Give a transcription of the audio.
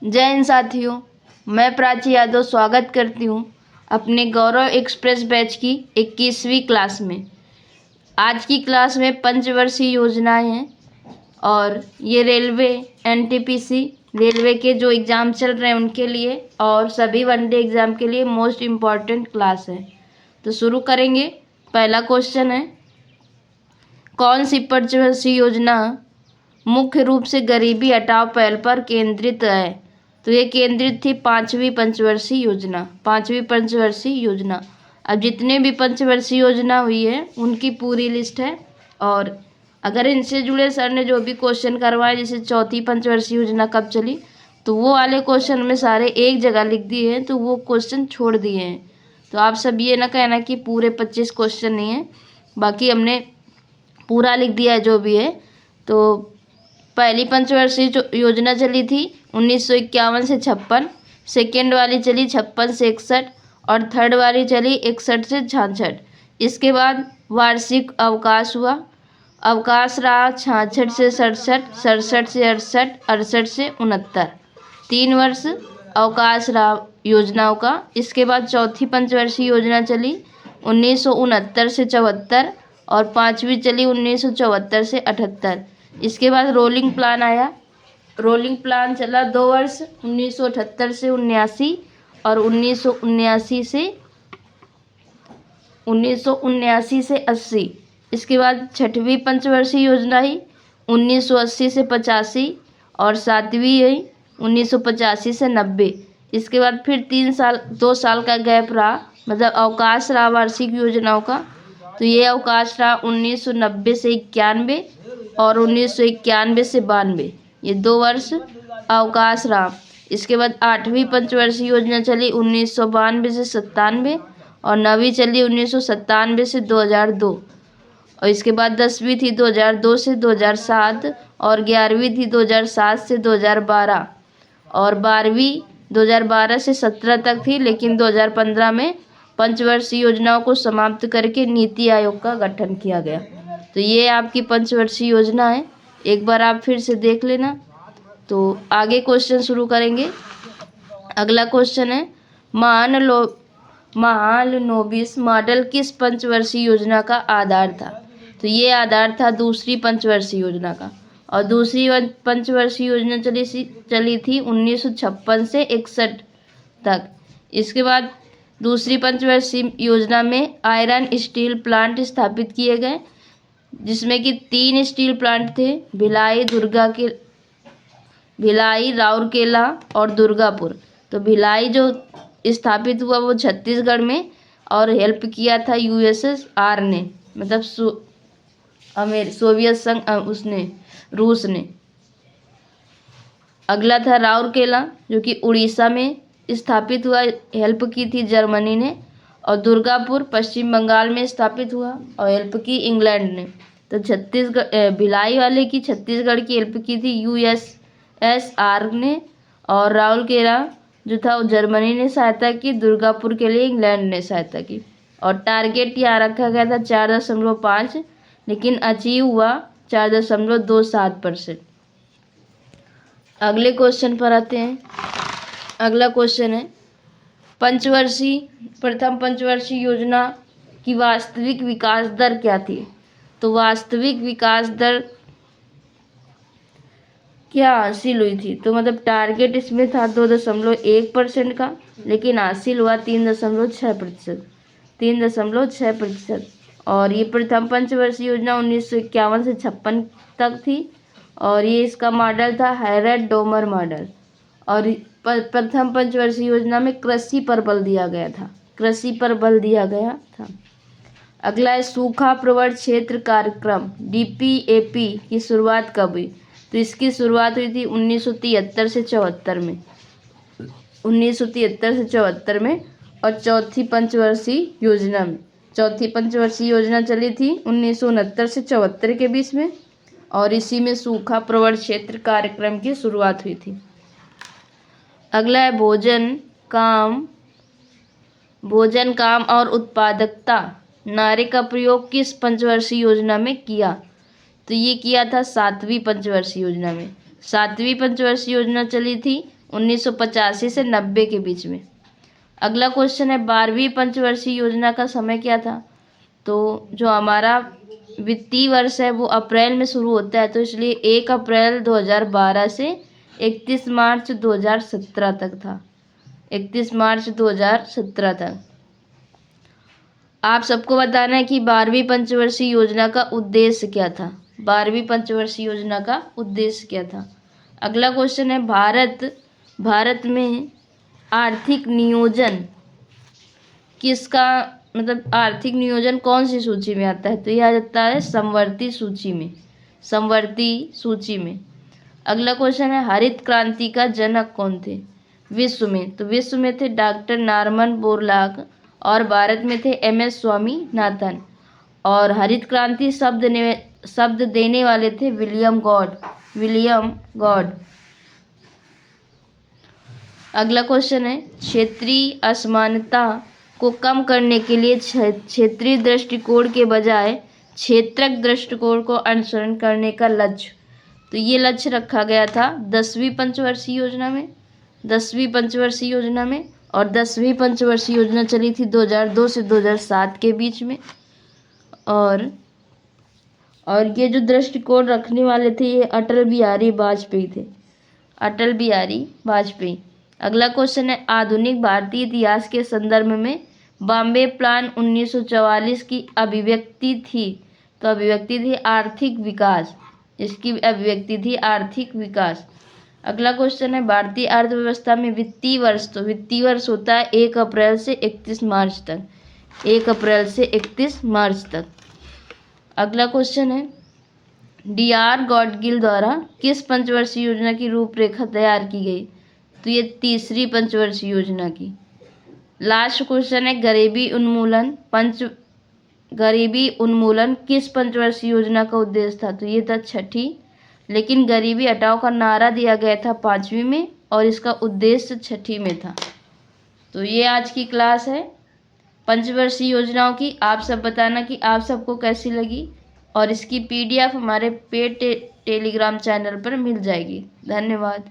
जय हिंद साथियों, मैं प्राची यादव स्वागत करती हूँ अपने गौरव एक्सप्रेस बैच की 21वीं क्लास में। आज की क्लास में पंचवर्षीय योजनाएं हैं और ये रेलवे एनटीपीसी रेलवे के जो एग्ज़ाम चल रहे हैं उनके लिए और सभी वनडे एग्ज़ाम के लिए मोस्ट इम्पॉर्टेंट क्लास है। तो शुरू करेंगे। पहला क्वेश्चन है, कौन सी पंचवर्षीय योजना मुख्य रूप से गरीबी हटाओ पहल पर केंद्रित है? तो ये केंद्रित थी पांचवी पंचवर्षीय योजना। अब जितने भी पंचवर्षीय योजना हुई है उनकी पूरी लिस्ट है और अगर इनसे जुड़े सर ने जो भी क्वेश्चन करवाए, जैसे चौथी पंचवर्षीय योजना कब चली, तो वो वाले क्वेश्चन में सारे एक जगह लिख दिए हैं, तो वो क्वेश्चन छोड़ दिए हैं। तो आप सब ये ना कहना कि पूरे 25 क्वेश्चन नहीं है, बाकी हमने पूरा लिख दिया है जो भी है। तो पहली पंचवर्षीय योजना चली थी 1951 से 56, सेकेंड वाली चली 56 से 61 और थर्ड वाली चली 61 से 66। इसके बाद वार्षिक अवकाश हुआ, अवकाश रहा 66 से 67, 67 से 68, 68 से 69। 3 वर्ष अवकाश रहा योजनाओं का। इसके बाद चौथी पंचवर्षीय योजना चली 1969 से 74 और पाँचवीं चली 1974 से 78। इसके बाद रोलिंग प्लान आया। रोलिंग प्लान चला 2 वर्ष 1978 से 79 और 1979 से 80। इसके बाद छठवीं पंचवर्षीय योजना ही 1980 से 85 और सातवीं यही 1985 से 90। इसके बाद फिर 2 साल का गैप रहा, मतलब अवकाश रहा वार्षिक योजनाओं का। तो ये अवकाश रहा 1990 से 91 और 1991 से 92, ये 2 वर्ष अवकाश रहा। इसके बाद 8वीं पंचवर्षीय योजना चली 1992 से 97 और 9वीं चली 1997 से 2002 और इसके बाद 10वीं थी 2002 से 2007 और 11वीं थी 2007 से 2012 और 12वीं 2012 से 17 तक थी, लेकिन 2015 में पंचवर्षीय योजनाओं को समाप्त करके नीति आयोग का गठन किया गया। तो ये आपकी पंचवर्षीय योजना है, एक बार आप फिर से देख लेना। तो आगे क्वेश्चन शुरू करेंगे। अगला क्वेश्चन है, महालनोबिस मॉडल किस पंचवर्षीय योजना का आधार था? तो ये आधार था दूसरी पंचवर्षीय योजना का और दूसरी पंचवर्षीय योजना चली थी 1956 से 61 तक। इसके बाद दूसरी पंचवर्षीय योजना में आयरन स्टील प्लांट स्थापित किए गए, जिसमें कि 3 स्टील प्लांट थे, भिलाई, राउरकेला और दुर्गापुर। तो भिलाई जो स्थापित हुआ वो छत्तीसगढ़ में और हेल्प किया था यूएसएसआर ने, मतलब सोवियत संघ, रूस ने। अगला था राउरकेला जो कि उड़ीसा में स्थापित हुआ, हेल्प की थी जर्मनी ने। और दुर्गापुर पश्चिम बंगाल में स्थापित हुआ और हेल्प की इंग्लैंड ने। तो भिलाई वाले की छत्तीसगढ़ की हेल्प की थी यूएसएसआर ने और राउरकेला जो था वो जर्मनी ने सहायता की, दुर्गापुर के लिए इंग्लैंड ने सहायता की। और टारगेट यहाँ रखा गया था 4.5, लेकिन अचीव हुआ 4.27%। अगले क्वेश्चन पर आते हैं। अगला क्वेश्चन है, प्रथम पंचवर्षीय योजना की वास्तविक विकास दर क्या थी? तो वास्तविक विकास दर क्या हासिल हुई थी? तो मतलब टारगेट इसमें था 2.1% का, लेकिन हासिल हुआ 3.6%। और ये प्रथम पंचवर्षीय योजना 1951 से 56 तक थी और ये इसका मॉडल था हैरेड डोमर मॉडल। और प्रथम पंचवर्षीय योजना में कृषि पर बल दिया गया था। अगला है, सूखा प्रवण क्षेत्र कार्यक्रम डीपीएपी की शुरुआत कब हुई? तो इसकी शुरुआत हुई थी 1973 से 74 में और चौथी पंचवर्षीय योजना चली थी 1969 से 74 के बीच में और इसी में सूखा प्रवण क्षेत्र कार्यक्रम की शुरुआत हुई थी। अगला है, भोजन काम और उत्पादकता नारे का प्रयोग किस पंचवर्षीय योजना में किया? तो ये किया था 7वीं पंचवर्षीय योजना में। 7वीं पंचवर्षीय योजना चली थी 1985 से 90 के बीच में। अगला क्वेश्चन है 12वीं पंचवर्षीय योजना का समय क्या था। तो जो हमारा वित्तीय वर्ष है वो अप्रैल में शुरू होता है, तो इसलिए 1 अप्रैल 2012 से 31 मार्च 2017 तक था। 31 मार्च 2017 तक। आप सबको बताना है कि 12वीं पंचवर्षीय योजना का उद्देश्य क्या था। 12वीं पंचवर्षीय योजना का उद्देश्य क्या था। अगला क्वेश्चन है भारत में आर्थिक नियोजन किसका, मतलब आर्थिक नियोजन कौन सी सूची में आता है। तो यह आ जाता है समवर्ती सूची में, समवर्ती सूची में। अगला क्वेश्चन है हरित क्रांति का जनक कौन थे विश्व में। तो विश्व में थे डॉक्टर नॉर्मन बोरलॉग और भारत में थे MS स्वामीनाथन। और हरित क्रांति शब्द देने वाले थे विलियम गॉड। अगला क्वेश्चन है क्षेत्रीय असमानता को कम करने के लिए क्षेत्रीय दृष्टिकोण के बजाय क्षेत्रक दृष्टिकोण को अनुसरण करने का लक्ष्य। तो ये लक्ष्य रखा गया था 10वीं पंचवर्षीय योजना में, 10वीं पंचवर्षीय योजना में। और 10वीं पंचवर्षीय योजना चली थी 2002 से 2007 के बीच में। और ये जो दृष्टिकोण रखने वाले थे ये अटल बिहारी वाजपेयी थे, अटल बिहारी वाजपेयी। अगला क्वेश्चन है आधुनिक भारतीय इतिहास के संदर्भ में बॉम्बे प्लान 1944 की अभिव्यक्ति थी। तो अभिव्यक्ति थी आर्थिक विकास, इसकी अभिव्यक्ति थी आर्थिक विकास। अगला क्वेश्चन है भारतीय अर्थव्यवस्था में वित्तीय वर्ष। तो वित्तीय वर्ष होता है 1 अप्रैल से 31 मार्च तक, 1 अप्रैल से 31 मार्च तक। अगला क्वेश्चन है DR गॉडगिल द्वारा किस पंचवर्षीय योजना की रूपरेखा तैयार की गई। तो ये 3री पंचवर्षीय योजना की। लास्ट क्वेश्चन है गरीबी उन्मूलन किस पंचवर्षीय योजना का उद्देश्य था। तो ये था 6ठी, लेकिन गरीबी हटाओ का नारा दिया गया था 5वीं में और इसका उद्देश्य 6ठी में था। तो ये आज की क्लास है पंचवर्षीय योजनाओं की। आप सब बताना कि आप सबको कैसी लगी, और इसकी PDF हमारे पेड टेलीग्राम चैनल पर मिल जाएगी। धन्यवाद।